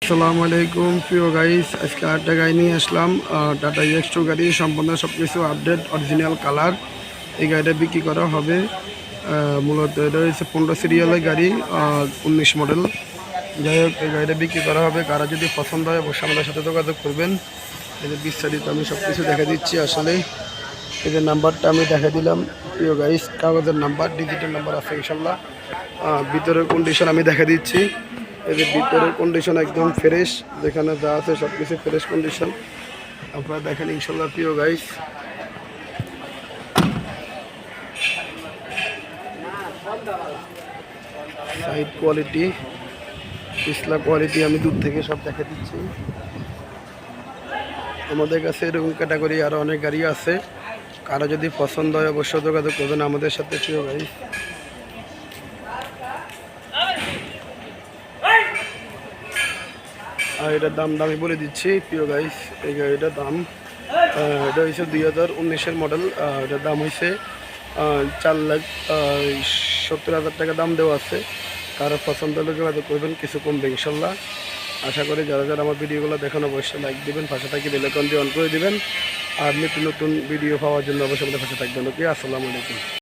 আসসালামু আলাইকুম প্রিয় গাইস, আজকে আরেকটা গাড়ি নিয়ে আসলাম। টাটা EX2 গাড়ি, সম্পূর্ণ সব কিছু আপডেট, অরিজিনাল কালার। এই গাড়িটা বিক্রি করা হবে। মূলত এটা হচ্ছে 15 সিরিয়ালের গাড়ি, 19 মডেল। যাই হোক, এই গাড়িটা বিক্রি করা হবে। কারা যদি পছন্দ হয় অবশ্যই আমাদের সাথে যোগাযোগ করবেন। এদের বিস্তারিত আমি সব কিছু দেখা দিচ্ছি। আসলে এদের নাম্বারটা আমি দেখা দিলাম প্রিয় গাইস, কাগজের নাম্বার, ডিজিটাল নাম্বার আছে ইনশাল্লাহ। ভিতরের কন্ডিশন আমি দেখা দিচ্ছি। এদের ভিতরের কন্ডিশন একদম ফ্রেশ, যেখানে যা আছে সব কিছু ফ্রেশ কন্ডিশন আপনারা দেখেন ইনশাল্লাহ প্রিয় গাইস। সাইড কোয়ালিটি, পিছলা কোয়ালিটি আমি দূর থেকে সব দেখা দিচ্ছি। আমাদের কাছে এরকম ক্যাটাগরি আরও অনেক গাড়ি আছে। কারো যদি পছন্দ হয় অবশ্যই যোগাযোগ করবেন আমাদের সাথে প্রিয় গাইস। আর এটার দামটা আমি বলে দিচ্ছি প্রিয় গাইস। এই গাড়িটার দাম এটা হয়েছে 2019-এর মডেল। এটার দাম হয়েছে 4,70,000 টাকা দাম দেওয়া আছে। কারো পছন্দ হলে যোগাযোগ করবেন, কিছু কমবে ইনশাল্লাহ। আশা করি যারা যারা আমার ভিডিওগুলো দেখেন অবশ্যই লাইক দিবেন, পাশে থাকি বেল আইকন দিয়ে অন করে দিবেন। আর নতুন নতুন ভিডিও পাওয়ার জন্য অবশ্যই আমাদের পাশে থাকবেন। ওকে, আসসালামু আলাইকুম।